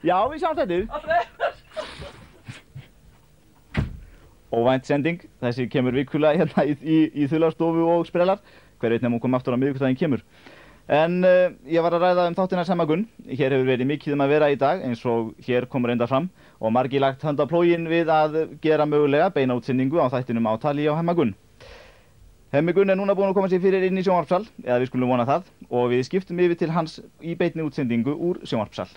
Já, við sjáum þetta. Óvænt sending. Þessi kemur vikulega hérna í Þulastofu og Sprellar. Hver veit nema hún kom aftur á miðvikudaginn kemur. En ég var að ræða þáttina Hemma Gunn. Hér hefur verið mikið að vera í dag eins og hér komur enda fram og margir lagt hönd á plóginn við að gera mögulega beina útsendingu á þættinum Átali á Hemma Gunn. Hemmi Gunn núna búinn að koma sér fyrir inn í sjónvarpssal, eða við skulum vona það, og við skiptum yfir til hans í beinni útsendingu úr sjónvarpssal.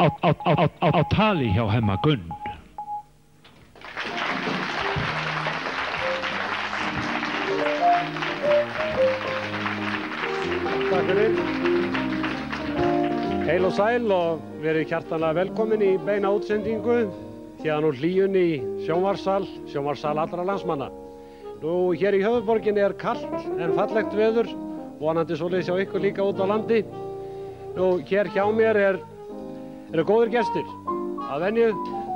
Á tali hjá Hemma Gunn. Takk fyrir. Heil og sæl og verið hjartanlega velkomin í beina útsendingu hérna úr Hlíðunni í sjónvarpssal allra landsmanna. Nú hér í höfuðborginni er kalt en fallegt veður, vonandi svoleiðis hjá ykkur líka út á landi. Nú hér hjá mér eru góðir gestir að venju.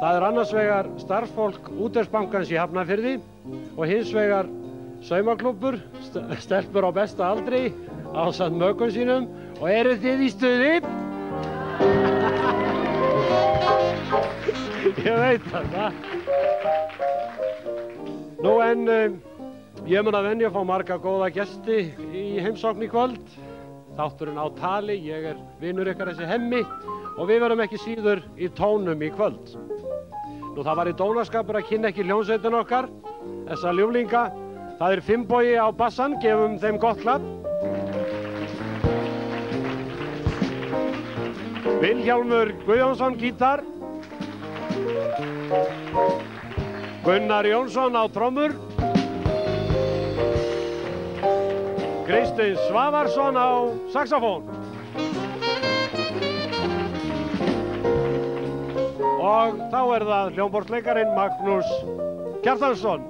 Það annars vegar starfsfólk Útvegsbankans í Hafnarfirði og hins vegar saumaklúbbur, stelpur á besta aldri ásamt mökum sínum. Og eruð þið í stuði? Ég veit það. Nú en ég mun að venju að fá marga góða gesti í heimsókn í kvöld. Þátturinn Á tali, ég er vinur ykkar þessi Hemmi. Og við verðum ekki síður í tónum í kvöld. Nú það var í dónaskapur að kynna ekki hljómsveitin okkar, þessa ljúflinga. Það Finnbogi á bassann, gefum þeim gott klapp. Vilhjálmur Guðjónsson gítar. Gunnar Jónsson á trommur. Kristinn Svavarsson á saxofón. Og þá það hljómborðsleikarinn Magnús Kjartansson.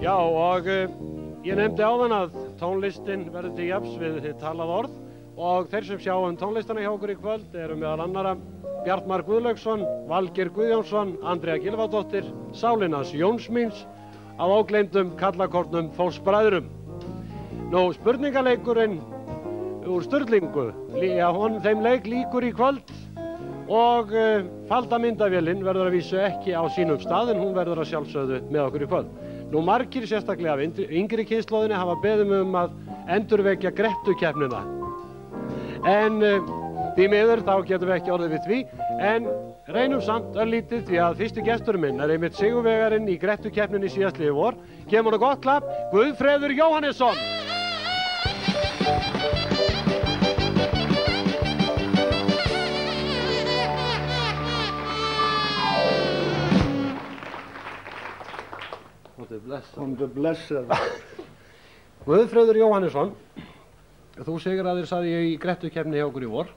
Já, og ég nefndi áðan að tónlistin verður til jafns við þið talað orð og þeir sem sjá tónlistina hjá okkur í kvöld eru meðal annara Bjartmar Guðlaugsson, Valgeir Guðjónsson, Andrea Gylfadóttir, Sálinas Jónsmíns, að ógleymdum kallakornum Þórsbræðrum. Nú, spurningaleikurinn úr Sturlingu, þeim leik lýkur í kvöld og faldamyndavélinn verður að vísu ekki á sínum stað en hún verður að sjálfsögðu með okkur í kvöld. Nú margir sérstaklega af yngri kynslóðinni hafa beðið að endurvekja Grettukeppnina. En því miður þá getum við ekki orðið við því, en reynum samt örlítið því að fyrsti gestur minn einmitt sigurvegarinn í Grettukeppninni síðastliðið vor. Gefum honum gott klapp, Guðfreður Jóhannesson! Komdu blessað. Guðfreður Jóhannesson, þú sigraðir, sagði ég, í Grettukeppni hjá okkur í vor.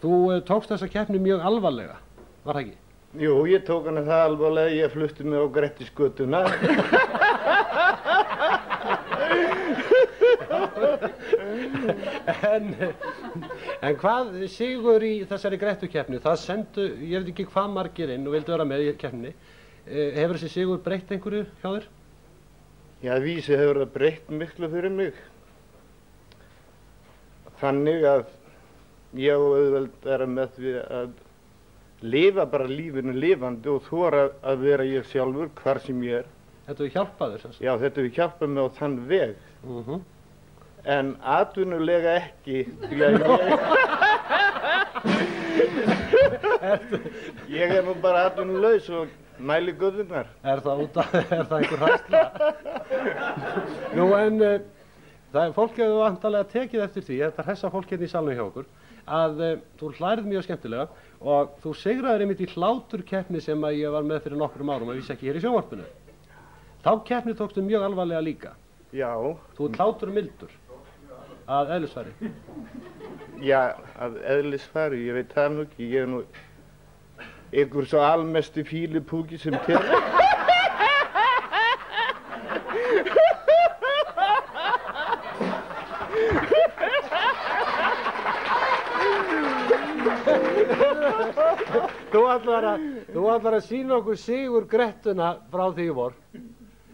Þú tókst þessa keppni mjög alvarlega, var það ekki? Jú, ég tók hana það alvarlega, ég flutti mig á Grettisgötuna. En hvað sigur í þessari Grettukeppni? Það sendu, ég veit ekki hvað margir inn og vildu vera með í keppninni. Hefur þessi sigur breytt einhverju hjá þér? Já, vísi hefur það breytt miklu fyrir mig. Þannig að ég og auðveld með því að lifa bara lífinu lifandi og þora að vera ég sjálfur hvar sem ég er. Þetta hefur hjálpað þér sem? Já, þetta hefur hjálpað mig á þann veg. En atvinnulega ekki, því að ég nú bara atvinnulaus og mæli göðurnar. Er það einhver hræðsla? Nú en fólk hefur vantarlega tekið eftir því, þetta hressa fólk hérna í salnum hjá okkur, að þú hlærið mjög skemmtilega og þú sigraðir einmitt í hláturkeppni sem að ég var með fyrir nokkrum árum að vísa ekki hér í sjónvarpinu. Þá keppni tókstu mjög alvarlega líka. Já. Þú ert hláturmildur að eðlisfari. Já, að eðlisfari, ég veit það nú ekki, ég nú ykkur svo almestu fílupúki sem til. Þú ætlar að sýna okkur sigur grettuna frá því í vor.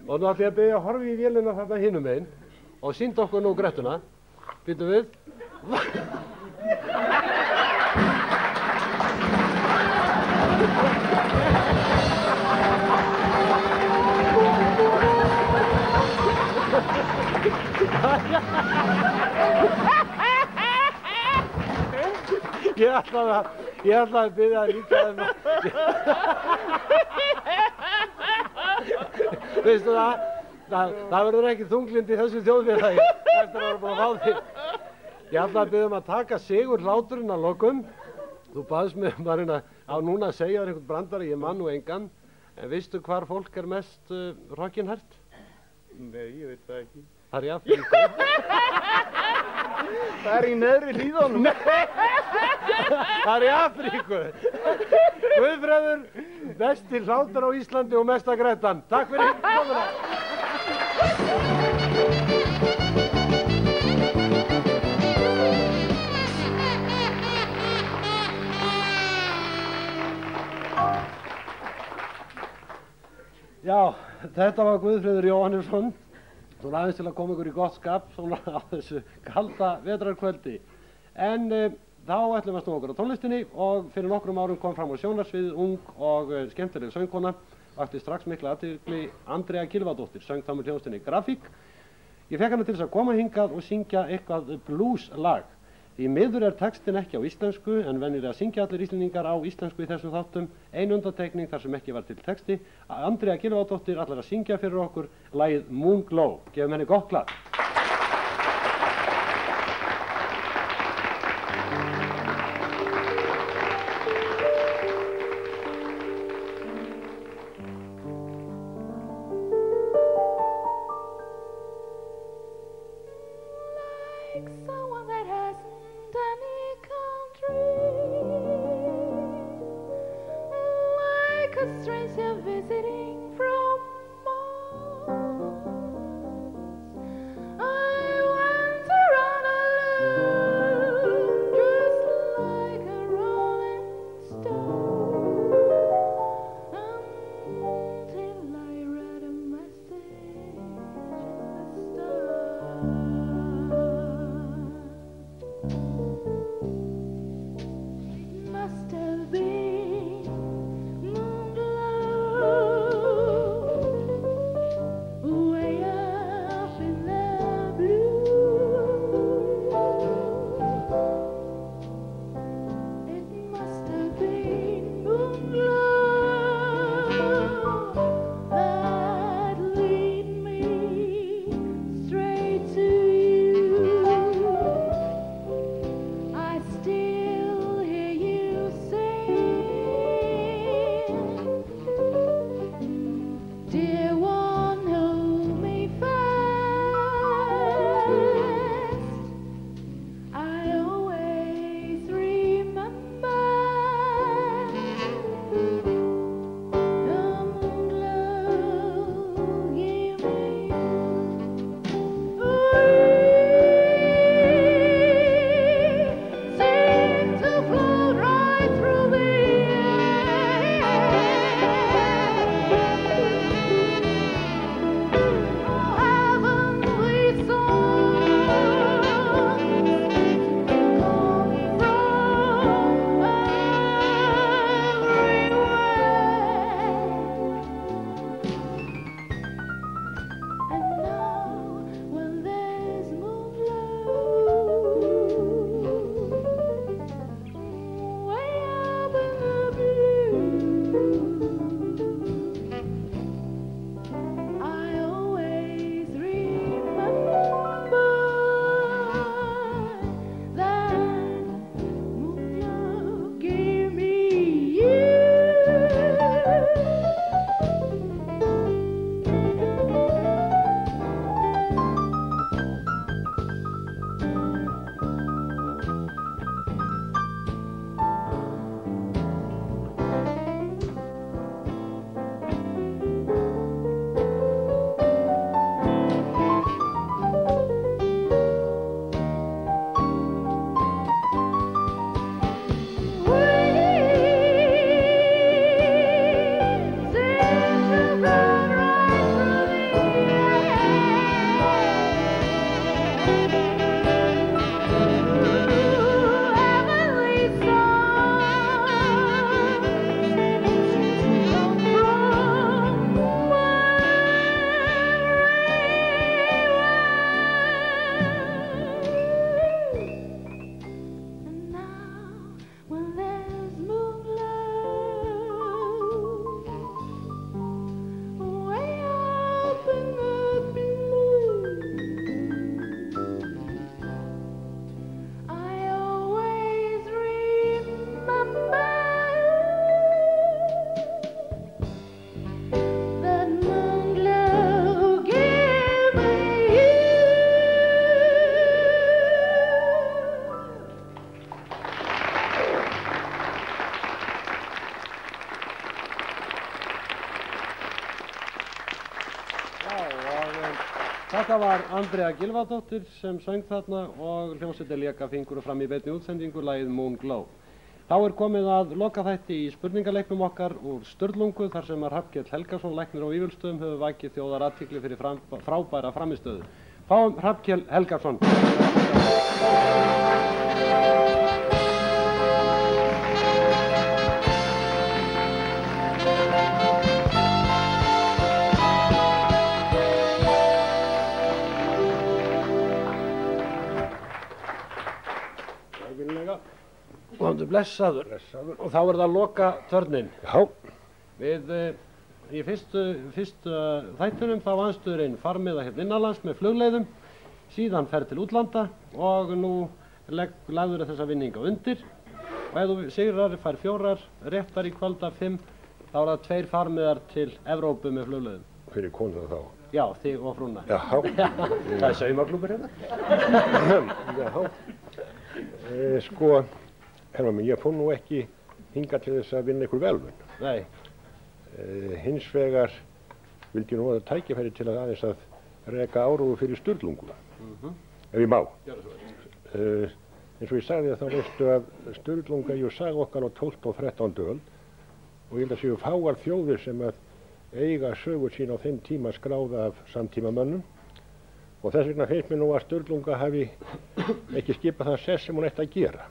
Og nú ætla ég að byrja að horfa í vélina þarna hinum megin og sýndu okkur nú grettuna. Býtum við. Ég ætla að byrja að líka Veistu það verður ekki þunglyndi í þessu þjóðfélagi eftir að vera búin að fá því. Ég ætla að byrja að taka sigur hláturinn að lokum. Þú baðst mig bara núna að segja þér einhvern brandari, ég man nú engan. En veistu hvar fólk er mest rockinhært? Nei, ég veit það ekki. Það er í Afríku. Það er í neðri hlíðunum. Það er í Afríku. Guðfreður, besti hlátur á Íslandi og mesta grettan. Takk fyrir komuna. Já, þetta var Guðfreður Jóhannesson. Svona aðeins til að koma ykkur í gott skap svona á þessu kalda vetrarkvöldi. En þá ætlum við að snúa okkur á tónlistinni og fyrir nokkrum árum kom fram á sjónarsviðið ung og skemmtileg söngkona. Vakti strax mikla athygli Andrea Gylfadóttir, söng þá með hljómsveitinni Grafík. Ég fekk hana til þess að koma hingað og syngja eitthvað blueslag. Í miður textin ekki á íslensku en venjulega syngja allir íslendingar á íslensku í þessum þáttum. Ein undantekning þar sem ekki var til texti. Andrea Gylfadóttir ætlar að syngja fyrir okkur lagið Moon Glow. Gefum henni gott klapp. Þetta var Andrea Gylfadóttir sem söng þarna og hljómsveitin léka fingur fram í beinni útsendingu lagið Moon Glow. Þá komið að lokaþætti í spurningaleiknum okkar úr Sturlungu þar sem að Hrafnkell Helgason, læknir á Vífilsstöðum, hefur vakið þjóðarathygli fyrir frábæra frammistöðu. Fáum Hrafnkell Helgason. Komdu blessaður. Og þá það loka törnin. Já. Við í fyrstu þættunum þá aðstöðurinn farmiða hérna innanlands með flugleiðum, síðan fer til útlanda og nú lagður þessa vinninga undir. Og ef þú sigrar fær 4, réttar í kvölda 5, þá það 2 farmiðar til Evrópu með flugleiðum. Fyrir konuna þá? Já, þig og frúna. Já. Það saumaklúbbur hérna. Já. Sko, Hermann minn, ég fór nú ekki hingað til þess að vinna ykkur velvun. Nei. Hins vegar vildi ég nú að tækifæri til að aðeins að reka áróðu fyrir Sturlungu. Ef ég má. Eins og ég sagði þá veistu að Sturlunga er saga okkar á 12. og 13. öld og ég held að séu fáar þjóðir sem að eiga sögur sín á þeim tíma skráða af samtímamönnum og þess vegna finnst mér nú að Sturlunga hafi ekki skipað þann sess sem hún ætti að gera.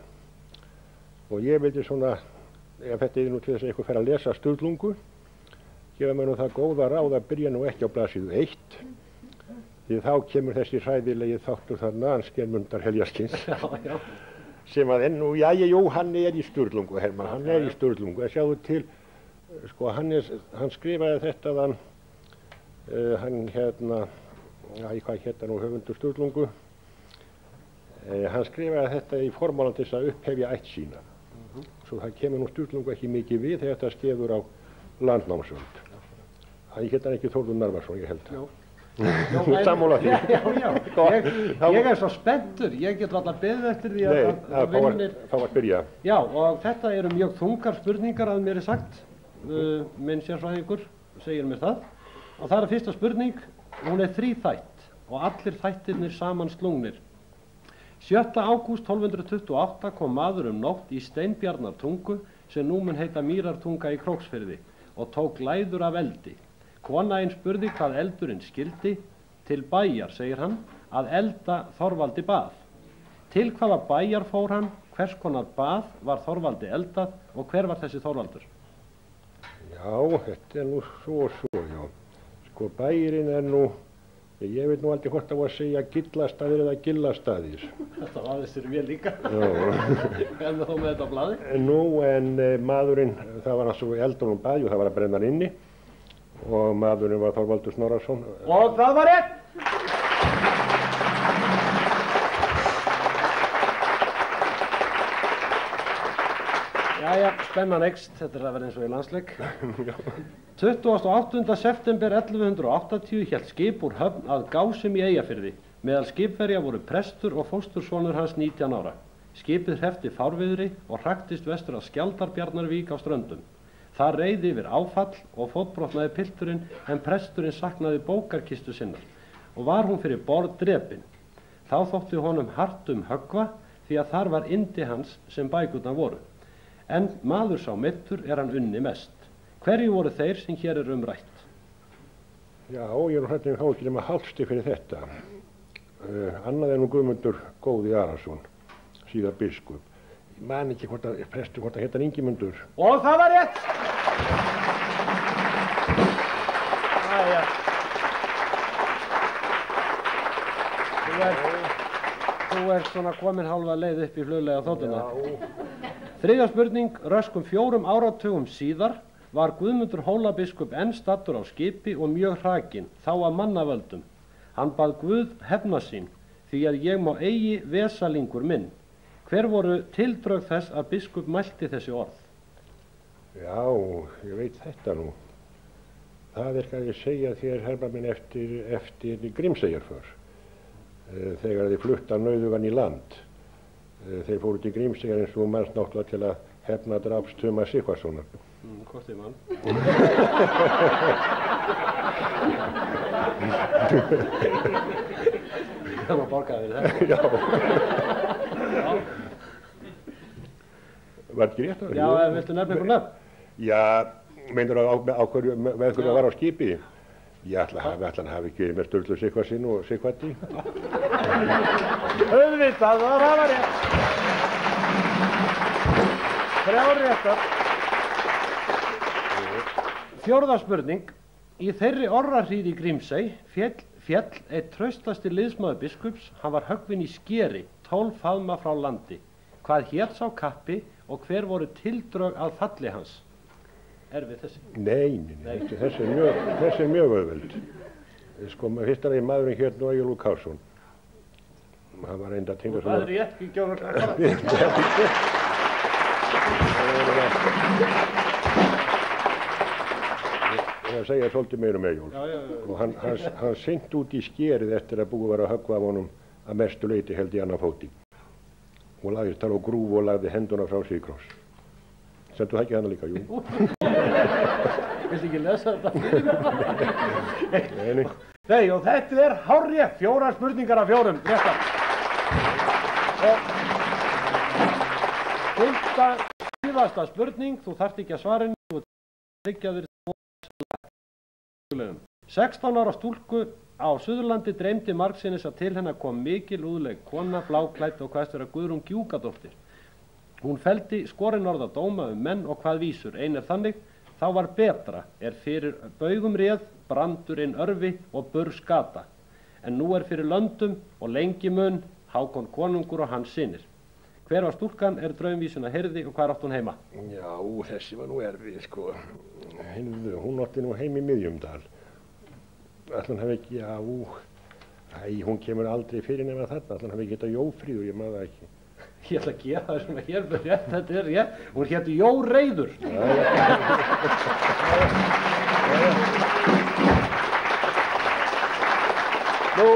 Og ég vildi svona, ef þetta er nú til þess að eitthvað fer að lesa Sturlungu, gefa mér nú það góða ráð að byrja nú ekki á blaðsíðu 1, því þá kemur þessi hræðilegi þáttur þarna Ansgermundar Heljarskins, sem að ennú, jú, hann er í Sturlungu, Hermann, hann er í Sturlungu, að sjáðu til, sko, hann skrifaði þetta þann, hann hérna, hvað hérna nú höfundur Sturlungu, hann skrifaði þetta í formálan til þess að upphefja ætt sína. Svo það kemur nú Sturlungu ekki mikið við þegar þetta skeður á landnámsöld. Það geta ekki Þórður Narvarsson, ég held það. Sammála því. Ég er svo spenntur, ég get alltaf beðið eftir því að vinnir. Fá að byrja. Já, og þetta eru mjög þungar spurningar að mér er sagt. Minn sérfræðingur segir mér það. Og það er fyrsta spurning, hún er 3 þætt og allir þættirnir saman slungnir. 7. ágúst 1228 kom maður nótt í Steinbjarnartungu sem nú mun heita Mýrartunga í Króksfirði og tók læður af eldi. Kona einn spurði hvað eldurinn skildi. Til bæjar, segir hann, að elda Þorvaldi bað. Til hvaða bæjar fór hann, hvers konar bað var Þorvaldi eldað og hver var þessi Þorvaldur? Já, þetta er nú svo, já. Sko bæirinn er nú, ég veit nú aldrei hvort það var að segja gillastaðir eða gillastaðir. Þetta aðeins mér líka. En þó með þetta á blaði? Nú, en maðurinn, það var hans og eldurinn baði og það var að brenna hann inni og maðurinn var Þorvaldur Snorrason. Og það var rétt! Jæja, spennan eykst, þetta er að vera eins og í landsleik. 28. september 1180 hélt skip úr höfn að Gásum í Eyjafirði. Meðal skipverja voru prestur og fóstursonur hans 19 ára. Skipið hreppti fárviðri og hraktist vestur að Skjaldarbjarnarvík á Ströndum. Það reið yfir áfall og fótbrotnaði pilturinn en presturinn saknaði bókarkistu sinnar og var hún fyrir borð drepin. Þá þótti honum hart höggva því að þar var yndi hans sem bækurnar voru. En maður sá meiddur hann unni mest. Hverju voru þeir sem hér er rætt? Já, ég er nú hræddur þá ekki nema hálfsti fyrir þetta. Annað er nú Guðmundur Góði Arason, síðar biskup. Ég man ekki hvort að prestur hvort að hérna Ingimundur. Og það var rétt! Æja. Þú ert svona komin hálfa leið upp í fluglega þóttuna. Þriðja spurning, röskum 4 áratugum síðar var Guðmundur Hólabiskup enn staddur á skipi og mjög hrakinn, þá að mannavöldum. Hann bað Guð hefna sín, því að ég má eigi vesalingur minn. Hver voru tildrög þess að biskup mælti þessi orð? Já, ég veit þetta nú. Það er hvað ég segja þér, Hermann minn, eftir Grímseyjarför. Þegar þið flutta nauðugan í land. Þeir fóru til Grímseyjar eins og manns náttúrulega til að hefna draps Tuma Sighvatssonar. Hvort ég mann. Það má borga fyrir það. Já. Var ekki rétt á það? Já, viltu nefna einhver nöfn? Já, meinur á hverju, með hverju það var á skipi? Ég ætla hann hafi ekki með Sturlu Sighvatsson og Sighvati. Auðvitað, það var rétt. 3 réttar. 4. spurning. Í þeirri orrahríð í Grímsey féll einn traustasti liðsmaður biskups. Hann var höggvinn í skeri, 12 faðma frá landi. Hvað hét sá kappi og hver voru tildrög að falli hans? Erfið þessi? Nei, þessi er mjög auðveld. Sko, fyrst er maðurinn hérna Egil Karlsson. Hann var reynda að tengja svona... Það er rétt, ekki gjóður að kalla. Það segja svolítið meira Egil. Og hann synt út í skerið eftir að búið var að höggva af honum að mestu leyti held í annan fóti. Og lagðist þar á grúf og lagði henduna frá sig í kross. Sendu það ekki hana líka, jú. Viltu ekki lesa þetta fyrir mig? Nei. Nei, og þetta er hárrétt. 4 spurningar af 4. Réttar. Og 5. síðasta spurning. Þú þarft ekki að svara henni. Þú þryggjaðir 16 ára stúlku á Suðurlandi dreymdi margsinnis að til hennar kom mikil úðleg kona, bláklædd og hvaðst vera Guðrún Gjúkadóttir. Hún felldi skorinorða dóma menn og hvað vísur. Ein þannig, þá var betra, fyrir baugum réð, brandurinn örvi og burr skata. En nú fyrir löndum og lengi mun, Hákon konungur og hans synir. Hver var stúlkan draumvísuna heyrði og hvað átt hún heima? Já, þessi var nú erfið, sko. Hún átti nú heim í Miðjumdal. Ætli hann hafi ekki, hún kemur aldrei fyrir nema þarna. Ætli hann hafi ekki getað Jófríður, ég maður það ekki. Ég ætla að gefa það svona hér með rétt, þetta er rétt. Hún héti Jóreiður. Nú,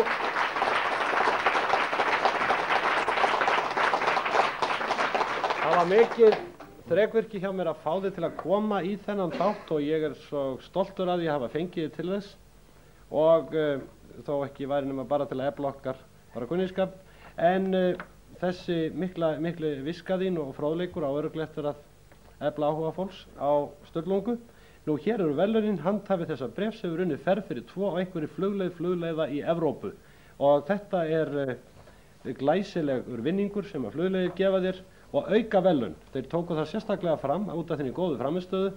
það var mikið þrekvirki hjá mér að fá þig til að koma í þennan þátt og ég svo stoltur að ég hafa fengið þig til þess og þó ekki væri nema bara til að efla okkar bara kunningskap en þessi miklu viskaðín og fróðleikur á örugglega eftir að efla áhuga fólks á Sturlungu. Nú hér eru verðlaunin, handhafi þessa bréfs hefur unnið ferð fyrir 2 á einhverju flugleiða í Evrópu og þetta glæsilegur vinningur sem að flugleiðir gefa þér og auka verðlaun. Þeir tóku það sérstaklega fram út af þinni góðu framistöðu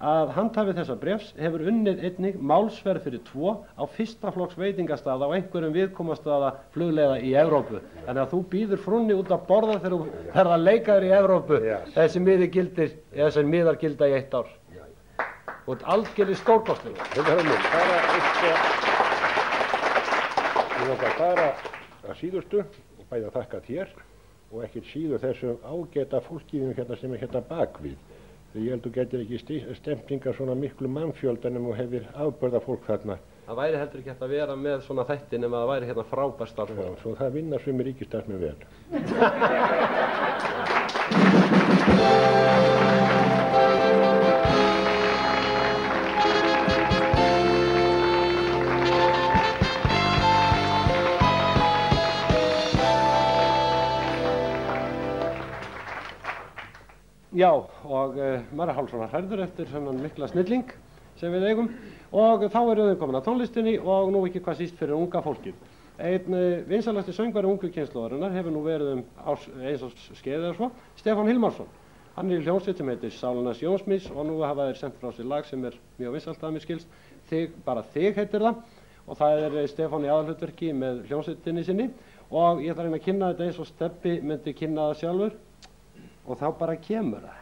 að handhafi þessa bréfs hefur unnið einnig málsverð fyrir 2 á fyrsta flokks veitingastaða á einhverjum viðkomastaða flugleiða í Evrópu. Þannig að þú býður frúnni út að borða þegar þú ferð að leika þér í Evrópu. Þessi miðar gilda í 1 ár. Og þetta algjörlega stórkostlega. Þetta er minn, bara að síðustu og bæði að þakka þér og ekkert síður þessu ágæta fólkiðum hérna sem hérna bakvið. Þegar ég held þú getur ekki stempningar svona miklu mannfjöldanum og hefur afbörða fólk þarna. Það væri heldur ekki hægt að vera með svona þætti nema að það væri hérna frábært starfsfólk. Já, svo það vinna sumir ríkisstarfsmenn vel. Já, og maður er hálfsvona hærður eftir svona mikla snilling sem við eigum og þá erum við komin að tónlistinni og nú ekki hvað síst fyrir unga fólkið. Einn vinsalasti söngvari ungu kynslóðarinnar hefur nú verið eins og skeiðið eða svo, Stefán Hilmarsson. Hann í hljómsveit sem heitir Sálarnas Jónsmís og nú hafa þeir sendt frá sér lag sem mjög vinsælt að mér skilst, bara þig heitir það og það Stefán í aðalhlutverki með hljómsveitinni sinni og ég ætla að reyna að kynna þetta eins og Stebbi myndi kynna það sjálfur. Og þá bara kemur það.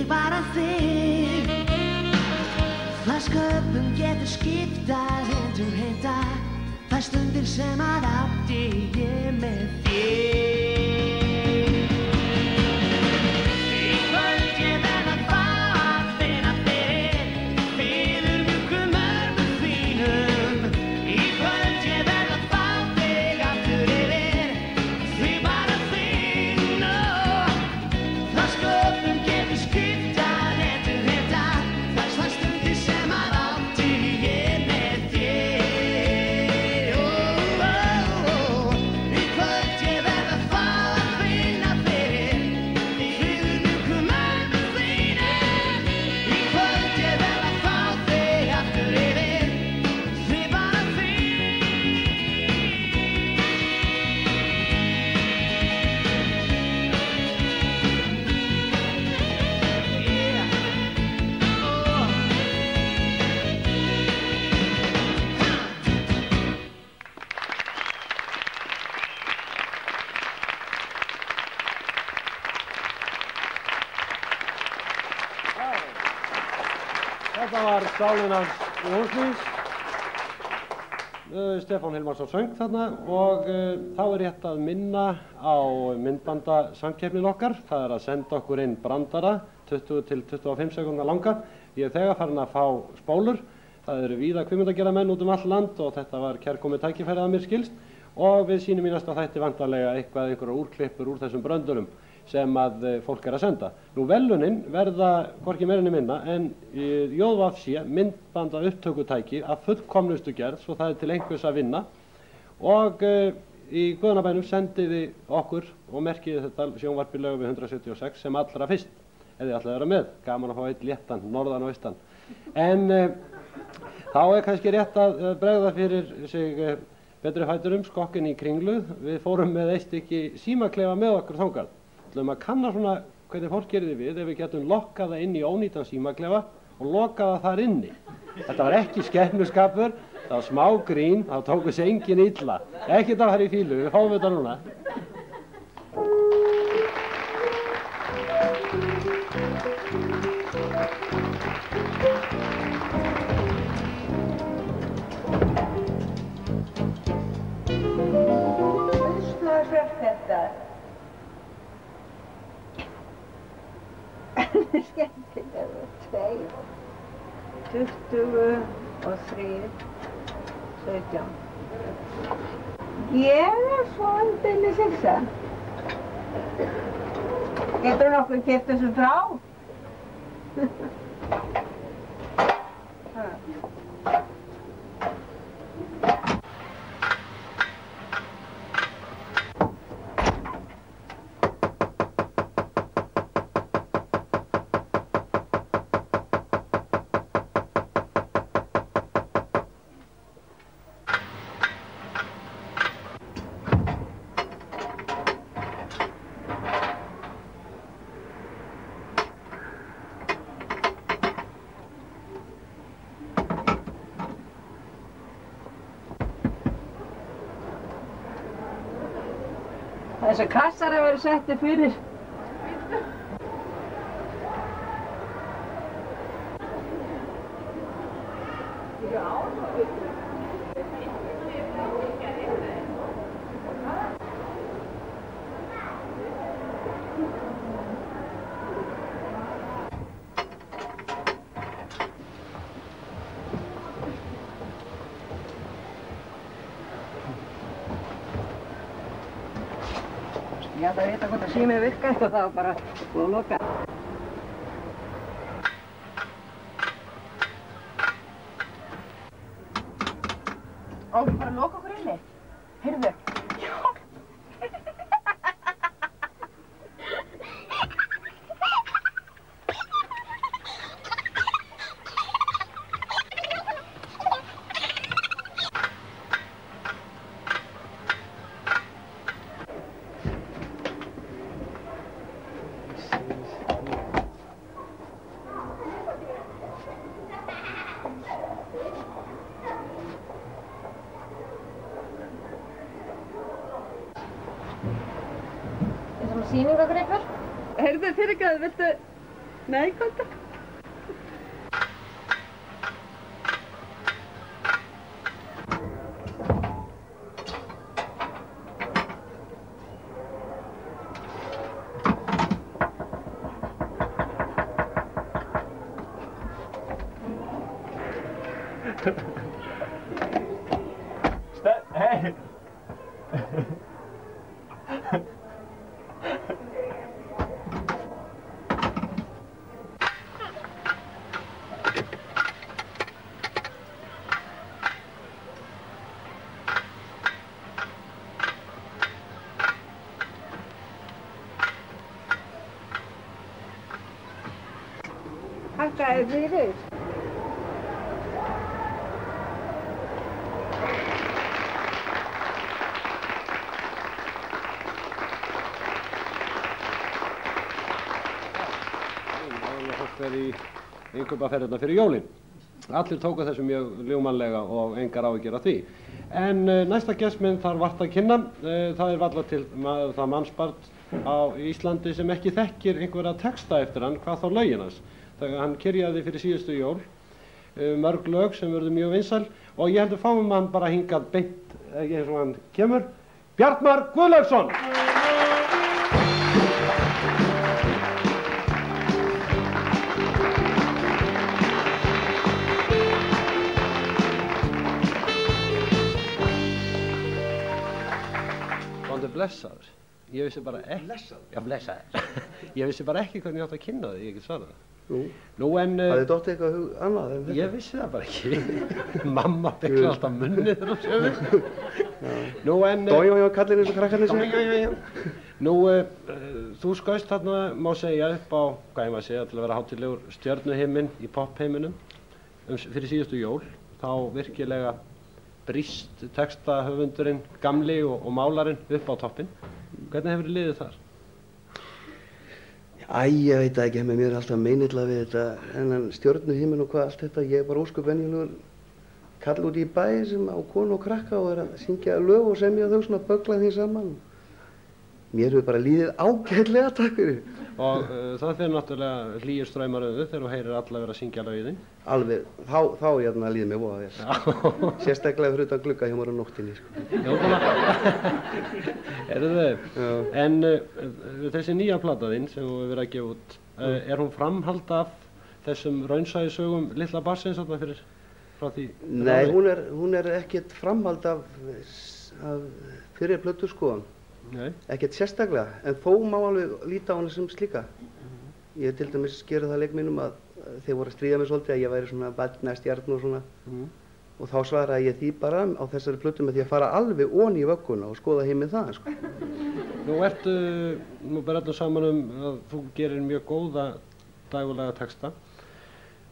Því bara þig. Það sköpum getur skiptað heita. Það stundir sem að átti ég með þér. Í kvöld ég verð að fá að finna fyrir mjúkum örmum þínum. Í kvöld ég verð að fá þig aftur yfir. Því bara þig, no. Það sköpum getur skiptað heita. Það stundir sem að átti ég með þér. Þetta var Sálin hans Jónsvíns. Stefán Hilmarsson söng þarna og þá er rétt að minna á myndbandasamkeppnin okkar. Það er að senda okkur inn brandara 20 til 25 sekúndna langa. Ég er þegar farin að fá spólur. Það eru víða kvikmyndagerðarmenn út all land og þetta var kærkomið tækifæri að mér skilst. Og við sýnum í næsta þætti vantarlega einhverjar úrklippur úr þessum bröndurum sem að fólk er að senda. Nú velunin verða hvorki meira né minna en JVC myndbanda upptökutæki af fullkomnustu gerð svo það er til einhvers að vinna og í Guðnabænum sendiði okkur og merkiði þetta sjónvarpi lög við 176 sem allra fyrst ef þið ætlaði að vera með. Gaman að fá einn léttan, norðan og austan. En þá er kannski rétt að bregða fyrir sig betri fæturum skokkin í Kringlu. Við fórum með eitt stykki símaklefa með okkur þangað. Við ætlum að kanna svona hvernig fólk gerði við ef við getum lokkað það inn í ónýtan símaklefa og lokað það þar inni. Þetta var ekki skepnuskapur, það var smá grín, þá tók þessi engin illa. Ekkert að fara í fílu, við fáum þetta núna. Skemmtilega, 2, 20 og 3, 17. Ég er svo aldeilis 6. Getur nokkuð keypt þessu frá? Þessar kassar hafa verið settir fyrir. Ég ætla að vita hvort að símið virka og þá bara búið að loka. Á, við bara að loka okkur inni. Heyrðu. Já. Sýningagripur. Heyrðu, fyrirgefðu, Nei, komdu. Hei! Þakka þér fyrir. Fólk er í innkaupaferðirnar fyrir jólin. Allir tóku þessu mjög ljúmanlega og engar áhyggjur af því. En næsta gest minn þarf vart að kynna. Það er varla til það mannsbarn á Íslandi sem ekki þekkir einhverja texta eftir hann, hvað þá lögin hans. Þegar hann kyrjaði fyrir síðustu jól mörg lög sem verður mjög vinsæl og ég heldur fáum hann bara hingað beint eins og hann kemur. Bjartmar Guðlaugsson! Blessaður. Ég vissi bara ekki... Blessaður? Já, blessaður. Ég vissi bara ekki hvernig ég átt að kynna þig, ég get svarað það. Nú en... Það er dótt eitthvað annað en þetta? Ég vissi það bara ekki. Mamma bekla alltaf munnið þegar hún sögur. Nú en... Dói, kallir eins og krakkarnir sér. Nú, þú skaust þarna, má segja, upp á, hvað ég maður segja, til að vera hátíðlegur stjörnuhiminn í popheiminum fyrir síðustu jól. Þá virkilega brýst textahöfundurinn, gamli og málarinn upp á toppinn. Hvernig hefur þið liðið þar? Ég veit ekki, mér er alltaf meinilla við þetta þennan stjörnuhiminn og hvað allt þetta. Ég er bara ósköp venjulegur kall út í bæ sem á konu og krakka og er að syngja lög og semja þau svona bögla því saman. Mér hefur bara líðið ágætlega, takk fyrir. Og það fyrir náttúrulega hlýjur straumar auðu þegar þú heyrir alla vera að syngja lögin. Alveg, þá líður mér voða vel. Sérstaklega fyrir utan glugga hjá mér á nóttinni, sko. Já, en þessi nýja plata þín sem þú hefur verið að gefa út, er hún framhald af þessum raunsæjusögum Litla barsins frá því? Nei, hún er ekkert framhald af fyrir plötu, sko. Ekkert sérstaklega, en þó má alveg líta á hana sem slíka. Ég hef til dæmis gerði það leik mínum að þeir voru að stríða mig svolítið að ég væri svona barnastjarn og svona og þá svaraði ég því bara á þessari plötu með því að fara alveg onni í vögguna og skoða heiminn það, sko. Nú ber allir saman að þú gerir mjög góða dægulega texta.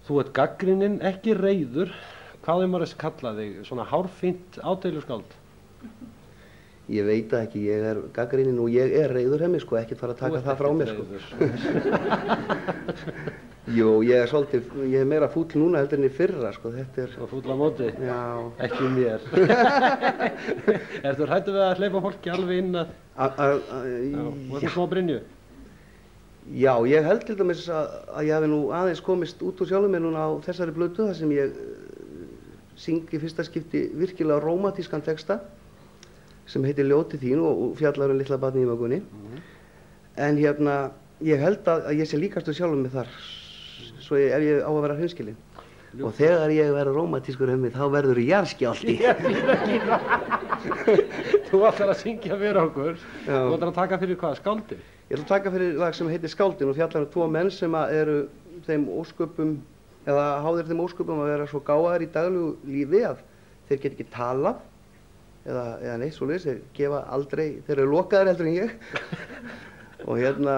Þú ert gagnrýninn, ekki reiður. Hvað er maður að kalla þig? Svona hárfínt ádeiluskáld? Ég veit það ekki, ég er gagnrýninn og ég er reiður hemmi, sko, ekkert fara að taka það frá mér, sko. Jú, ég er meira fúll núna heldur en í fyrra, sko, þetta er... Og fúll á móti? Já. Ekki mér. Ertu hræddur við að hleypa fólki alveg inn að... Og þetta smá brynju? Já, ég held til dæmis að ég hafi nú aðeins komist út úr sjálfum mér núna á þessari plötu þar sem ég syng í fyrsta skipti virkilega rómantískan texta sem heitir Ljóti þín og fjallar litla barnið í vöggunni. En hérna, ég held að ég sé líkastu sjálfum mig þar, svo ef ég á að vera hreinskilinn. Og þegar ég verður rómantískur þá verður jarðskjálfti. Þú ætlar að syngja fyrir okkur. Þú ætlar að taka fyrir hvað, skáldin? Ég ætla að taka fyrir lag sem heitir Skáldin og fjallar tvo menn sem eru þeim ósköpum, eða háðir þeim ósköpum að vera svo gáðar í daglegu lífi að þeir get ekki talað. Eða neitt svoleiðis, þeir gefa aldrei, þeir eru lokaðir heldur en ég. Og hérna,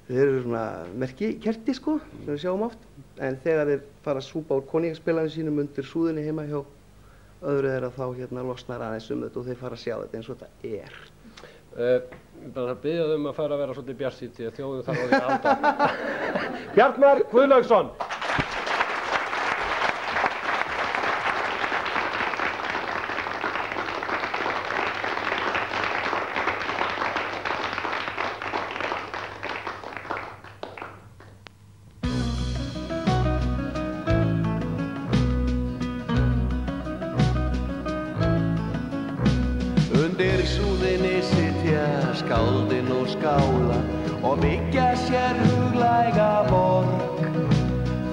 þeir eru svona merkikerti, sko, sem við sjáum oft. En þegar þeir fara að súpa úr koníaksspillanum sínum undir súðinni heima hjá öðru þeirra þá hérna losnar aðeins þetta og þeir fara að sjá þetta eins og þetta er. Bara að biðja að fara að vera svolítið bjartsýnn því að þjóðin þarf á því að halda. Bjartmar Guðlaugsson! fjallin og skála og byggja sér huglæga borg.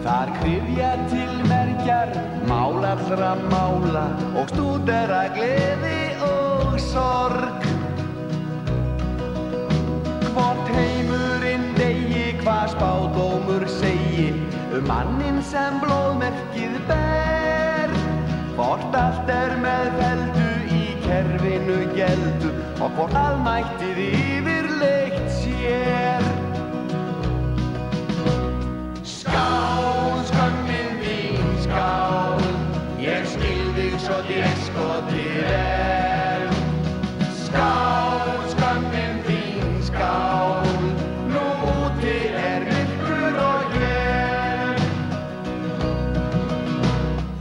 Þar kryfja til merkjar mál allra mála og stúdera gleði og sorg. Hvort heimurinn degi, hvað spádómur segi mannin sem blóðmerkið ber. Hvort allt með feldu í kerfinu geldu og hvort almættið yfirleitt sér. Skál, skömmin þín, skál, ég skil þig svo déskoti vel. Skál, skömmin þín, skál, nú úti myrkur og él.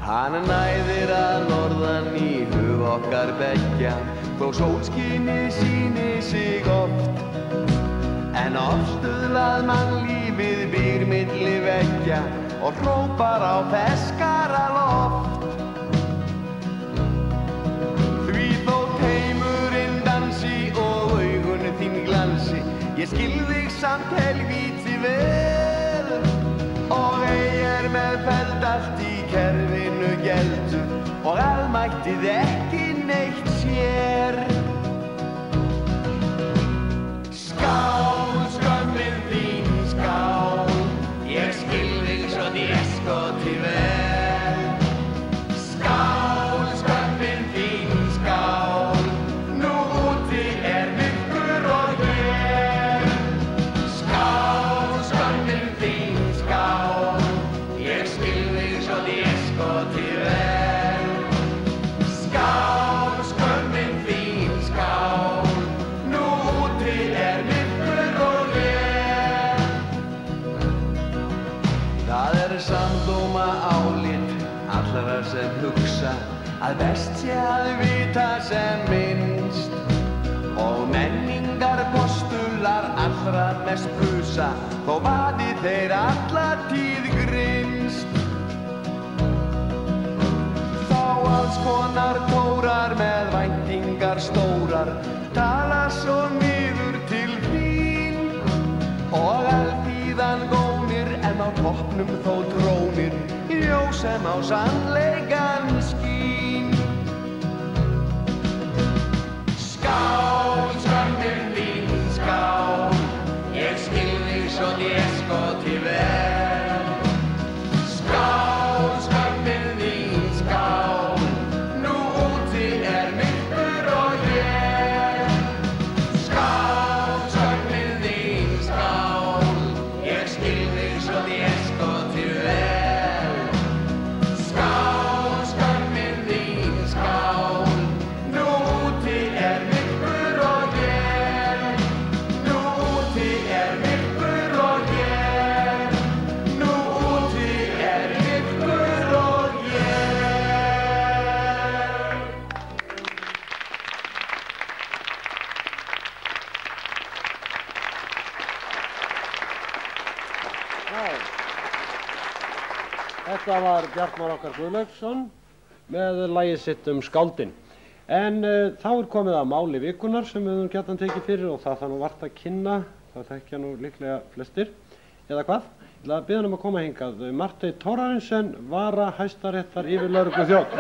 Hann næðir að norðan í hug okkar beggja, þó sólskinið sýni sig oft. En ofstuðlað mannlífið býr milli veggja og hrópar á ferskara loft. Því þótt heimurinn dansi og augun þín glansi, ég skil þig samt helvíti vel. Og ei með feld allt í kerfinu geldu og almættið ekki neitt sér. Skál, skömmin þín, skál, ég skil þig svo déskoti vel. Skál, skömmin þín, skál, nú úti myrkur og él. Skál, skömmin þín, skál, ég skil þig svo déskoti vel. Skál, skömmin þín, skál, nú úti myrkur og él. Það samdóma álit allra sem hugsa að best sé að vita sem minnst og menningar postular allra mest pusa þó vaði þeir alla tíð grynnst. Þá alls konar tórar með væntingar stórar tala svo niður til þín og alþýðan gónir en á toppnum þó trónir ljós sem á sannleikan skín. Skál, skömmin þín, skál, ég skil þig svo déskoti vel. Skál, skömmin þín, skál, nú úti myrkur og él. Skál, skömmin þín, skál, ég skil þig svo déskoti vel. Skál, skömmin þín, skál, nú úti myrkur og él. Nú úti myrkur og él. Nú úti myrkur og él. Þetta var Bjartmar okkar Guðlaugsson með lagið sitt skáldin. En þá komið að máli vikunnar sem við höfum gjarnan tekið fyrir og það nú vart að kynna, það þekkja nú líklega flestir, eða hvað? Ég ætla að biðja að koma hingað. Marteinn Thorarensen, vara hæstaréttar yfirlögregluþjónn.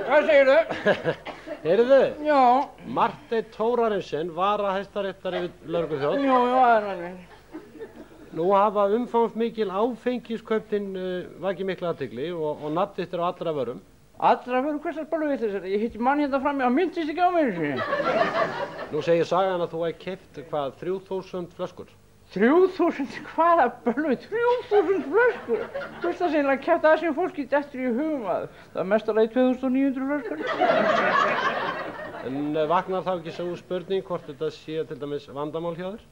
Hvað segirðu? Heyrðu? Já. Marteinn Thorarensen, vara hæstaréttar yfirlögregluþjónn. Já, það er hann. Nú hafa umfangsmikil áfengiskaupin vakið mikla athygli og nafn þitt á allra vörum. Allra vörum? Hversar bölvitleysar? Ég hitti mann hérna frammi, hann myndist ekki á mér. Nú segir sagan að þú hefði keypt hvað, 3000 flöskur? 3000? Hvaða bölvi? 3000 flöskur? Hvers það sennilega keypt að sem fólki dettur í hugum að það er mestalagi 2900 flöskur? En vaknar þá ekki svo spurning hvort þetta sé til dæmis vandamál hjá þér?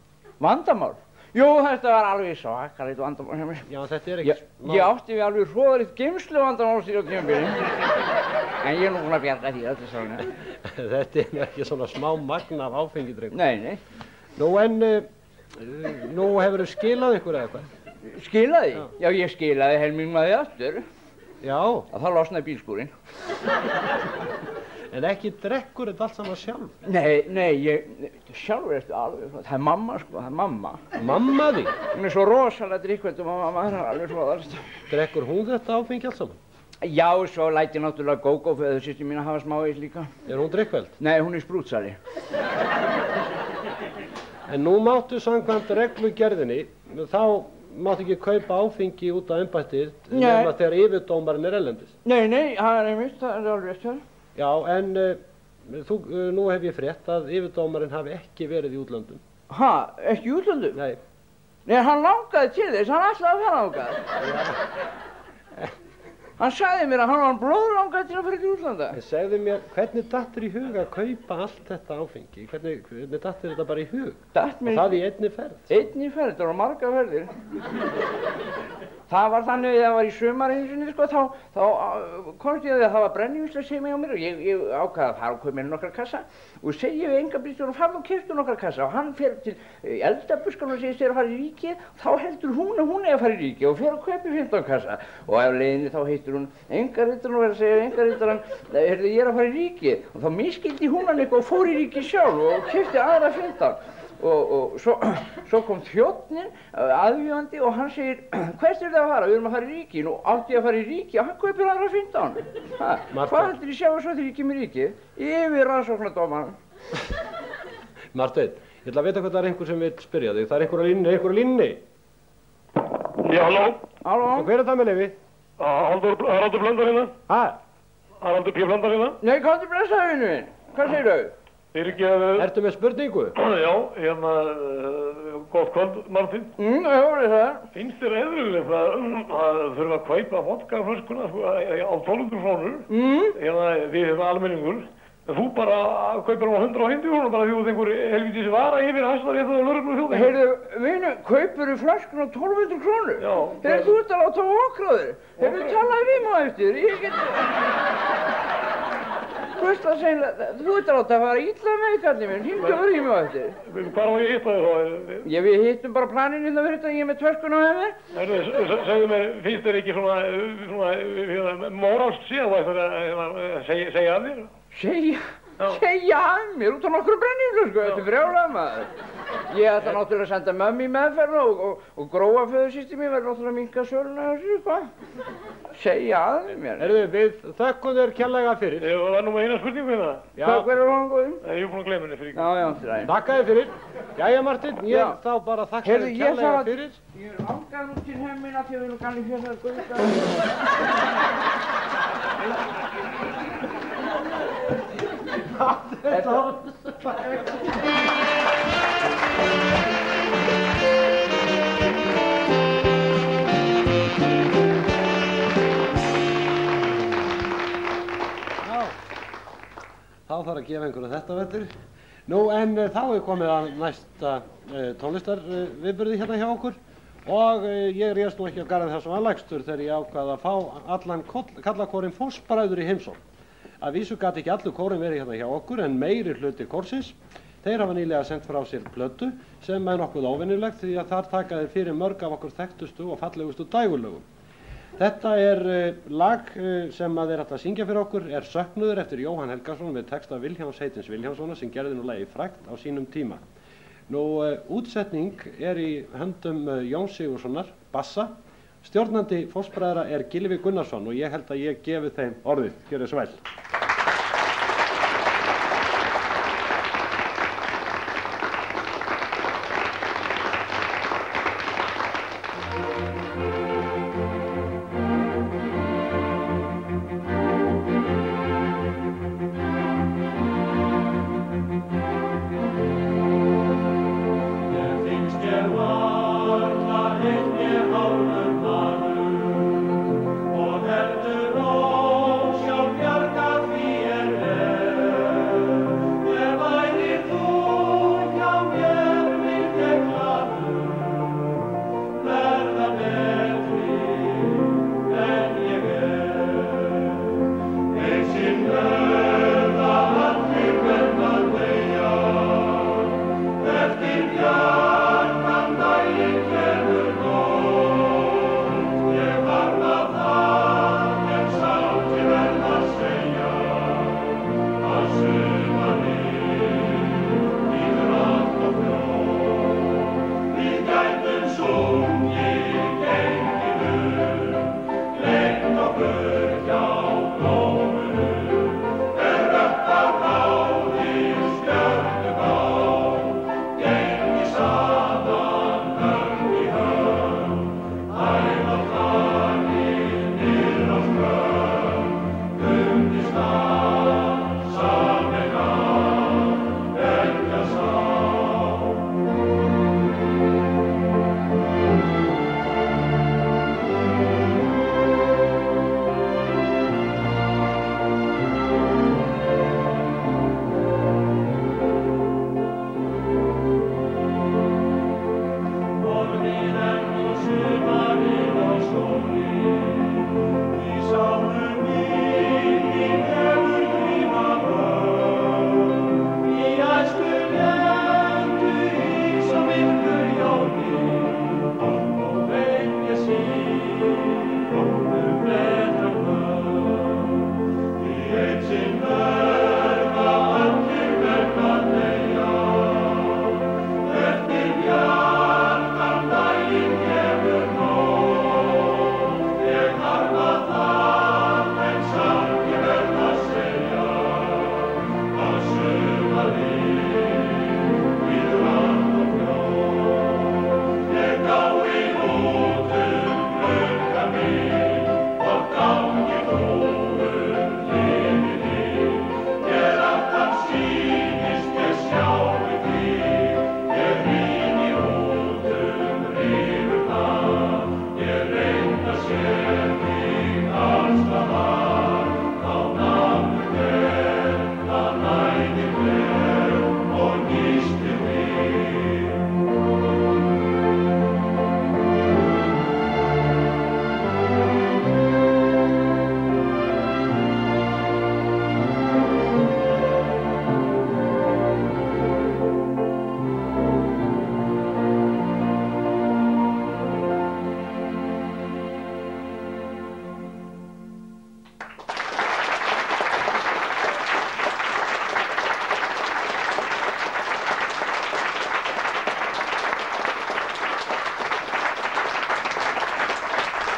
Vandamál? Jú, þetta var alveg svakalegt vandamál hjá mér. Já, þetta ekki Ég átti við alveg hróðalegt geymsluvandamál síðan á tímabili. En ég er nú búinn að bjarga því öllu saman. Þetta ekki svona smá magn af áfengidrykkur. Nei. Nú en, nú hefurðu skilað ykkur eða eitthvað? Skilaði? Já, ég skilaði helming maður aftur. Já. Að það losnaði bílskúrinn. En ekki drekkur þetta allt saman sjálf? Nei, sjálfur ertu alveg, það er mamma sko, það er mamma. Mamma því? Hún er svo rosalega drikkveld og mamma er alveg hróðalegt. Drekkur hún þetta áfengi allt saman? Já, svo læti náttúrulega Gógó föðursystir mín að hafa smávegis líka. Er hún drikkveld? Nei, hún er sprútsali. En nú máttu samkvæmt reglugerðinni, þá máttu ekki kaupa áfengi út af embættið nema þegar yfirdómarinn er erlendis. Nei, það er einmitt, það er alveg rétt hér. Já, en nú hef ég frétt að yfirdómarinn hafi ekki verið í útlöndum. Ha, ekki í útlöndum? Nei. Nei, hann langaði til þess, hann ætlaði að fara þangað. Hann sagði mér að hann var blóðlangaði til að fara til útlanda. Segðu mér, hvernig datt þér í hug að kaupa allt þetta áfengi? Hvernig datt þér þetta bara í hug? Datt mér... Og það í einni ferð? Einni ferð, það voru margar ferðir. Það var þannig að það var í sumarhinsinni, sko, þá komst ég að það var brennivínslega sem ég á mér og ég ákvaði að fara og kaupa mér nokkra kassa og segi við engabríðstjórann, farðu og keyptu nokkra kassa og hann fer til eldabuskan og segist þér að fara í ríkið, þá heldur hún að hún er að fara í ríkið og fer að kaupa 15 kassa og á leiðinni þá heitir hún engarittarinn og verður að segja engarittarinn, heyrðu ég er að fara í ríkið og þá misskildi hún hann eitthvað og fór í ríkið sjálf og keypti aðra 15. Og svo kom þjónninn, aðvífandi, og hann segir, hvert er það að fara? Við erum að fara í ríkið. Nú átti ég að fara í ríkið og hann kaupir aðra 15. Hvað heldur ég sjá svo þegar ég kemur í ríkið? Yfir rannsóknardómarann. Marteinn, ég ætla að vita hvað það er einhver sem vil spyrja þig. Það er einhver á línni. Já, halló. Halló. Og hver er það með leyfi? Haraldur Blöndal hérna. Hæ? Haraldur P. Blöndal hérna. Nei, komdu blessaðu vinnu minn. Hvað segir þau? Ertu með spurningu? Já, hérna, gott kvöld, Martin. Já, það. Finnst þér eðlilegt að þurfa að kaupa vodkaflöskuna á 1200 krónur? Hérna, við almenningur. Þú bara kaupir á 150 krónur bara því þú einhver helvítis vara yfir hæstar rétt að lögreglu þjóðin. Heyrðu, vinnu, kaupirðu flöskuna á 1200 krónur? Já. Heyrðu, þú ert að láta okkraður. Heyrðu, talaði við mig á eftir. Ég get... Þú ert að láta að fara illa með kallið minn, hringdu og ringi mig á eftir. Hvar á ég að hitta þig þá? Við hittum bara planinu hérna fyrir þetta, ég er með töskuna með mér. Segðu mér, finnst þér ekki svona móralst séð að segja að þér? Segja að mér út á nokkru brenningu, sko, þetta er brjálað maður. Ég ætla náttúrulega að senda mömmu í meðferð og gróa föðursystir mín verður náttúrulega að minnka söluna og þessu, hvað? Segja að mér. Heyrðu, við þökkum þér kærlega fyrir. Það var nú með eina spurningu hérna. Hver er hún góðum? Ég er búinn að gleyma henni fyrir. Já, til ræði. Takka þér fyrir. Jæja, Martin, ég þá bara þakka þér kærlega fyrir. Ég er ángað nú til hemmina því að við erum kannski hérna að Þá þarf að gefa einhverju þetta vettur. Nú, en þá er komið að næsta tónlistarviðburði hérna hjá okkur og ég réðst nú ekki á garðin þessum aðlægstur þegar ég ákvaði að fá allan kallakórinn Fossbræður í heimsókn. Að vísu gat ekki allur kórinn verið hérna hjá okkur en meiri hluti kórsins. Þeir hafa nýlega sendt frá sér plötu sem er nokkuð óvenjulegt því að þar taka þeir fyrir mörg af okkur þekktustu og fallegustu dægurlögum. Þetta er lag sem að þeir ætla að syngja fyrir okkur, er Söknuður eftir Jóhann Helgason með texta Vilhjálms heitins Vilhjálmssonar sem gerði nú lagið frægt á sínum tíma. Nú, útsetning er í höndum Jón Sigurðssonar, bassa. Stjórnandi Fossbræðra er Gylfi Gunnarsson og ég held að ég gefi þeim orðið. Gjörið svo vel. Bjargar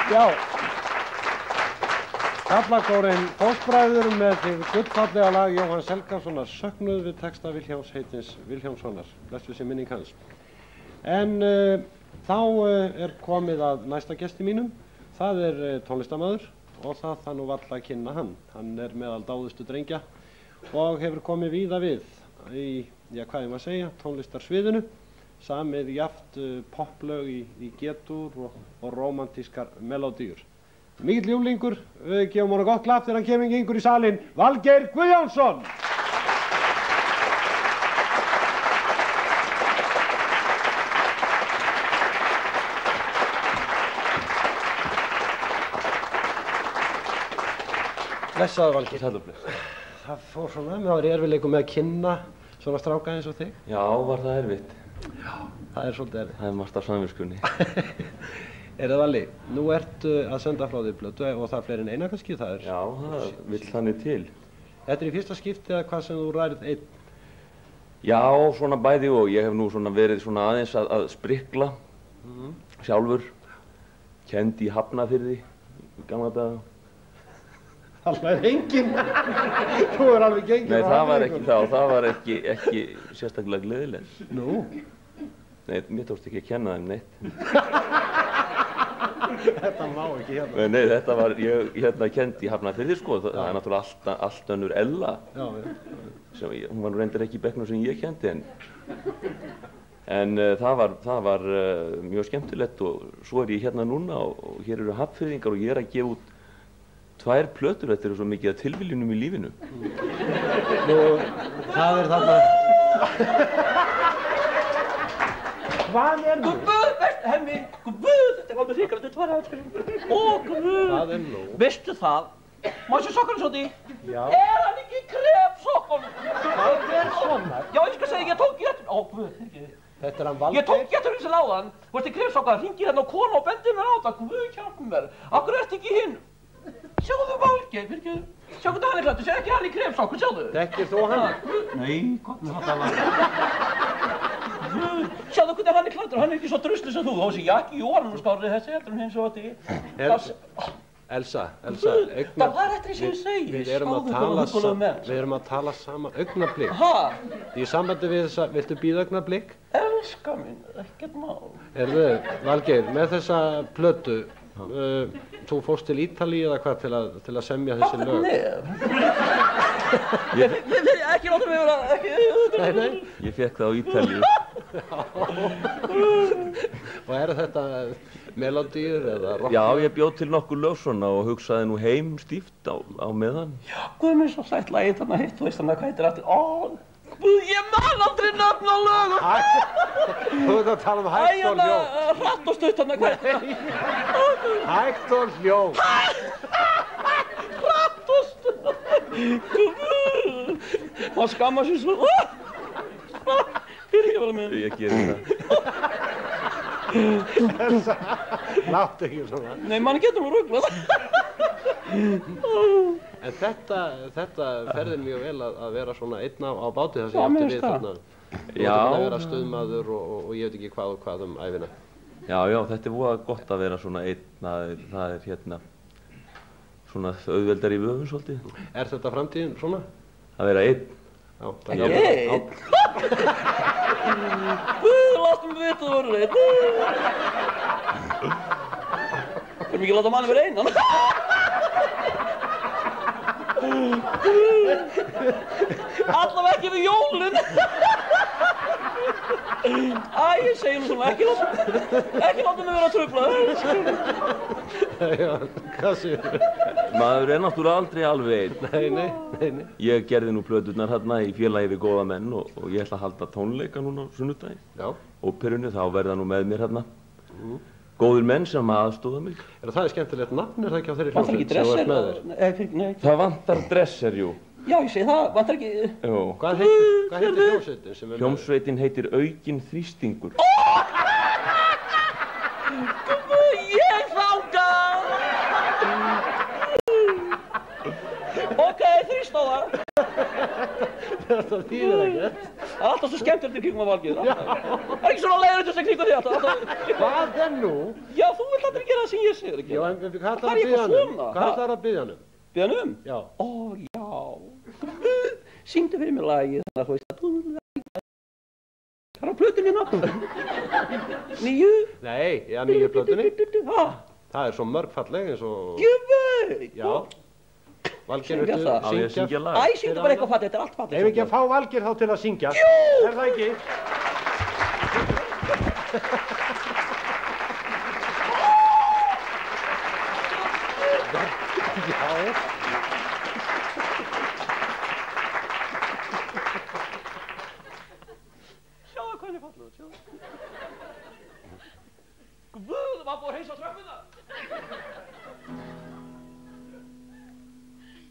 Já. Kallakórinn Póstbræður með því gullfallega lag Jóhanns Helgasonar Söknuð við texta Vilhjálms heitins Vilhjálmssonar. Blessuð sé minning hans. En þá komið að næsta gesti mínum. Það tónlistarmaður og það nú varla að kynna hann. Hann meðal dáðustu drengja og hefur komið víða við í, hvað ég maður að segja, tónlistarsviðinu. Samið jaft poplög í getur og rómantískar melódíur. Mikill ljúflingur, við gefum honum gott klapp þegar hann kemur yngur í salinn, Valgeir Guðjónsson! Blessaður Valgeir. Sælubless. Það fór svona, það var erfiðleikum með að kynna svona stráka eins og þig. Já, var það erfitt. Já, það svolítið erfitt. Það margt af samviskunni. Það Valli, nú ertu að senda frá þér plötu og það fleiri en eina kannski, það Já, það vill þannig til. Þetta í fyrsta skipti eða hvað sem þú rærið einn? Já, svona bæði og ég hef nú svona verið svona aðeins að sprikla sjálfur. Kennd í Hafnarfirði, gamla daga. Alltaf enginn. Þú alveg gengið. Nei, það var ekki þá, það var ekki sérstaklega gleðilegt. Nú? Nei, mér tókst ekki að kenna þeim neitt. Þetta má ekki hérna. Nei, þetta var, ég kenndi í Hafnarfirði sko, það er náttúrulega allt önnur Ella. Já. Hún var nú reyndar ekki í bekknum sem ég kendi en það var mjög skemmtilegt og svo ég hérna núna og hér eru Hafnfirðingar og ég að gefa út 2 plötur, þetta svo mikið af tilviljunum í lífinu. Nú, það þarna... Hvað nú? Guð, veist, Hemmi, Guð, þetta alveg hrikalegt, þetta var aðskrifin. Ó, Guð. Hvað nú? Veistu það? Má ég sjá sokkarinn svo því? Já. Hann ekki í krepsokkunum? Það svona? Já, ég skal segja, ég tók í þetta. Ó, Guð, ekki. Þetta hann Valgeir? Ég tók í þetta sem láðan. Þú ert í krepsokkan, hringir hérna á konu og bendir mér á þetta. Guð, hjálpa mér. Akkur ert ekki hinn? Sjáðu Valgeir, fyrir sjá hvernig hann klæddur, sér ekki hann í krepsokkur, sjáðu. Þekkir þú hann? Nei, hvað með þetta var? Sjáðu hvernig hann klæddur, hann ekki svo drusli sem þú. Þá sé jakki í orðinu skárið þessi heldur en hins og þetta. Elsa, það var eftir sem ég segi. Við erum að tala saman augnablik. Í sambandi við þessa, viltu býða augnablik? Elska mín, ekkert mál. Valgeir, með þessa plötu, þú fórst til Ítalíu eða hvað til að semja þessi lög? Ekki láta mig vera, ekki... Nei. Ég fekk það á Ítalíu. Og þetta melodíur eða rock? Já, ég bjóð til nokkur lög svona og hugsaði nú heim stíft á meðan. Já, Guð mér svo sætt lagið þarna hitt, þú veist þarna hvað heitir aftur? Ó, Guð, ég man aldrei nöfn á lögum! Þú ert að tala um hægt og hljóð. Hratt og stutt þarna hvað heitir? Hægt og hljóð. Hratt og stutt. Guð, maður skammar sér svo. Fyrir ekki að vera með. Ég gerir það. Elsa, láttu ekki svona. Nei, mann getur nú ruglað. En þetta ferðir mjög vel að vera svona einn á báti þar sem ég átti við þarna. Já. Að vera stuðmaður og ég veit ekki hvað ævina. Já, þetta voða gott að vera svona einn, það hérna svona auðveldar í vöfum svolítið. Þetta framtíðin svona? Að vera einn. Já, einn? Guð, láttu mig vita þú verður einn. Hvernig ekki láta manni vera einan? Allavega ekki við jólin. Ég segi nú svona, ekki láta mig vera truflaður. Já, hvað séu? Maður náttúrulega aldrei alveg einn. Nei. Ég gerði nú plöturnar hérna í félagi við góða menn og ég ætla að halda tónleika núna á sunnudaginn. Já. Óperunni, þá verða nú með mér hérna. Góðir menn sem aðstóða mig. Það skemmtilegt nafn, það ekki á þeirri hljómsveit sem þú ert með þér? Nei. Það vantar dresser, jú. Já, ég segi það, vantar ekki... Jú. Hvað heitir hljómsveitin sem er með? Hljómsveitin heitir Aukinn þrýstingur. Ég þangað! Ok, þrýstóðar. Þetta þýðir ekkert. Það er alltaf svo skemmtilegt í kringum að Valgeir. Það er ekki svona leiðilegt að kringum því alltaf. Hvað nú? Já, þú vilt ætla aldrei að gera það sem ég segir að Já, gera. en hvað ætlar Það að er biðja eitthvað hann um? svona. Hvað ætlar að biðja hann um? Biðja hann um? Já. Ó, já. Syngdu fyrir mig lagið, þannig að þú veist að þú það er á plötunni hérna. Nýju? Nei, já, nýju plötunni. Ha? Það er svo mörg falleg eins og... Ég veit. Já. Valgeir, Syngja viltu það? Á ég að syngja lag? Æ, syngdu bara eitthvað fallegt, þetta er allt fallegt. Ef ekki að fá Valgeir þá til að syngja. Jú! Er það ekki? Já. Sjáðu hvað hann er fallegur, sjáðu. Guð, það var búið að hreinsa tröppuna.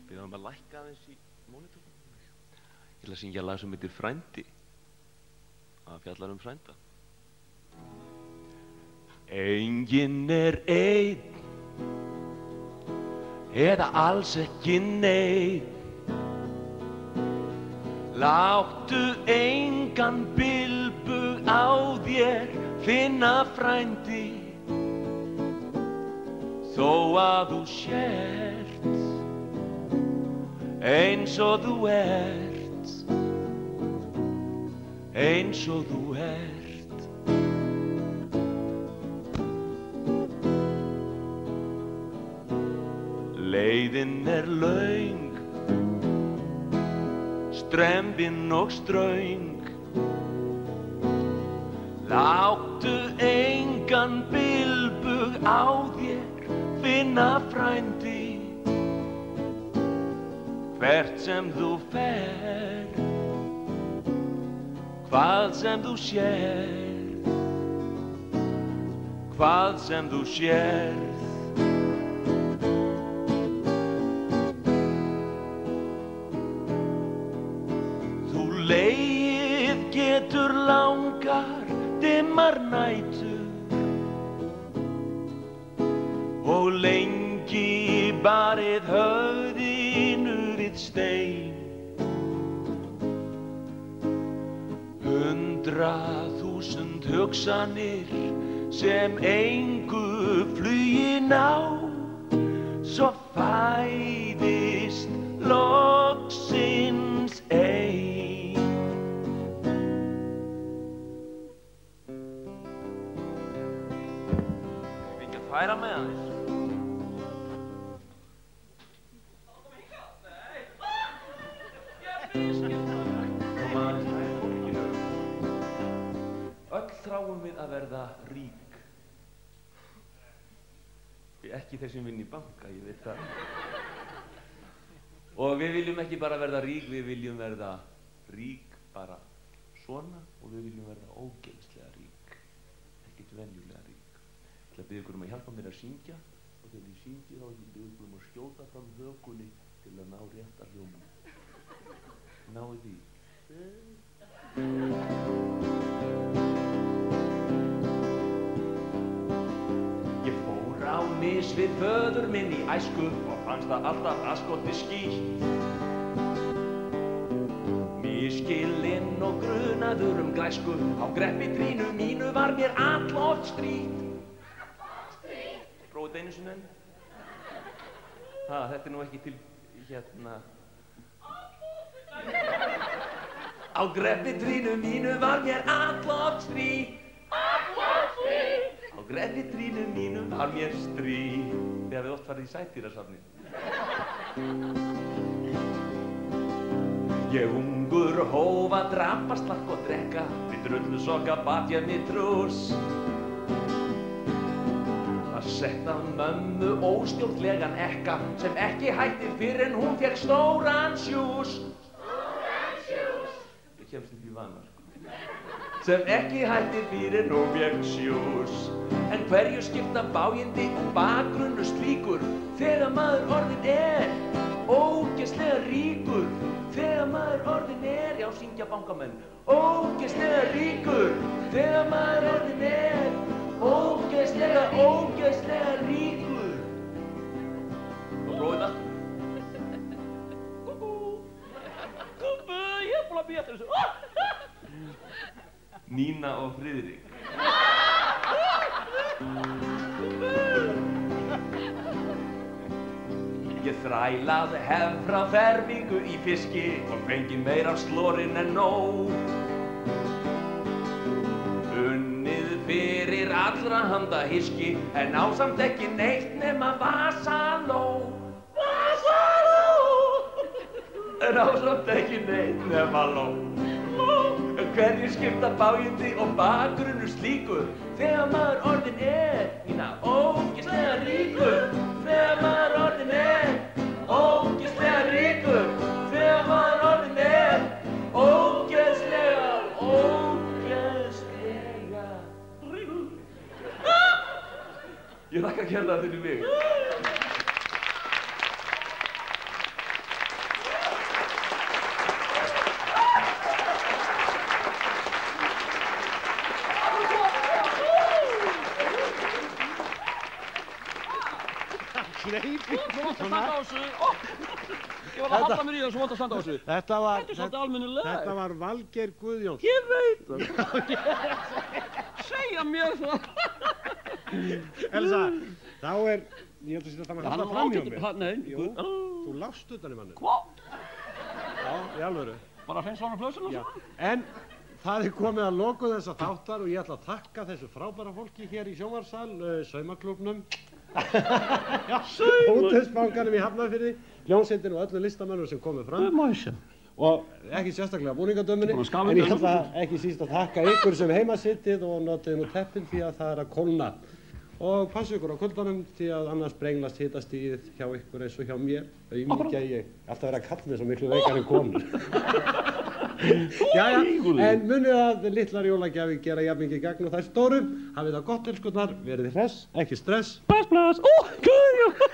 Við höfum að lækka aðeins í mónitornum. Ég ætla að syngja lag sem heitir Frændi. Það fjallar frænda. Enginn er einn eða alls ekki neinn. Láttu engan bilbug á þér finna frændi. Þó að þú sért eins og þú ert, eins og þú ert. Leiðin er löng, strembin og ströng. Láttu engan bilbug á þér finna frændi. Hvert sem þú ferð, hvað sem þú sérð, hvað sem þú sérð. Þú legið getur langar dimmar nætur og lengi barið höfðinu við stein. 100.000 hugsanir sem engu flugi ná, svo fæðist loksins ein. Ég vil ekki að færa með aðeins. Öll þráum við að verða rík. Ekki þeir sem vinna í banka, ég veit það. Og við viljum ekki bara verða rík, við viljum verða rík bara svona og við viljum verða ógeðslega rík. Ekkert venjulega rík. Ég ætla að biðja ykkur um að hjálpa mér að syngja og þegar ég syngi þá ætla ég að biðja ykkur um að skjóta fram hökunni til að ná rétta hljómum. Náðu því. Ég fór á mis við föður minn í æsku og fannst það alltaf askoti skítt. Misskilinn og grunaður glæsku, á greppi trínu mínu var mér alloft strítt. Prófið einu sinni enn. Þetta er nú ekki til, hérna... Á greppi trínu mínu var mér alloft strítt. Á greppi trínu mínu var mér strítt. Þið hafið oft farið í sætýrasafni. Ég ungur hóf að drapa, slakk og drekka, við drullusokka bat ég mig trús. Það sett að mömmu óstjórnlegan ekka sem ekki hætti fyrr en hún fékk stóran sjús. Ég kemst upp í vana, sko. Sem ekki hætti fyrr en hún fékk sjús. En hverju skipta bágindi og bakgrunnu slíkur þegar maður orðin er ógeðslega ríkur. Þegar maður orðin er, já, syngja bankamenn, ógeðslega ríkur. Þegar maður orðin er ógeðslega ríkur. Og prófið aftur. Gubbu, ég er búin að býja eftir þessu. Nína og Friðrik. þrælað hef frá fermingu í fiski og fengið meira af slorinn en nóg. Unnið fyrir allra handa hyski en ásamt ekki neitt nema vasaló. En ásamt ekki neitt nema ló. Hverjir skipta bágindi og bakgrunnur slíkur þegar maður orðin hína ógeðslega ríkur. Þegar maður orðin ógeðslega ríkur. Þegar maður orðin ógeðslega ríkur. Ég þakka kærlega fyrir mig. Nei, Svo vant að standa á þessu. Ég var að halda mér í það, svo vant að standa á þessu. Þetta var... Þetta er svolítið almennilega. Þetta var Valgeir Guðjóns. Ég veit það. Segja mér það. Elsa, þá er... Ég held að þetta var alltaf fram hjá mér. Nei. Jú, þú lást utan í manni. Hvað? Já, í alvöru. Bara að hreinsa honum flössun og svo? En það er komið að loku þessa þáttar og ég ætla að þakka þessu frábæra fólki hér í sjónvarssal, saumaklúbbnum, Útvegsbankanum í Hafnarfirði, hljómsveitin og öllu listamönnum sem komið fram. Og ekki sérstaklega búningadömmunni, en ég ætla ekki síst að þakka ykkur sem heima sittið og notið nú teppin því að það er að kólna. Og passu ykkur á kuldanum því að annars brenglast hitastigið hjá ykkur eins og hjá mér. Auðmíkja ég alltaf verið að kalla mig svo miklu veikar en konur. Jæja, en munið að litlar jólagjafi gera jafn mikið gagn og þær stóru. Hafið það gott, elskurnar, verið hress, ekki stress. Bless, bless, Guðjón!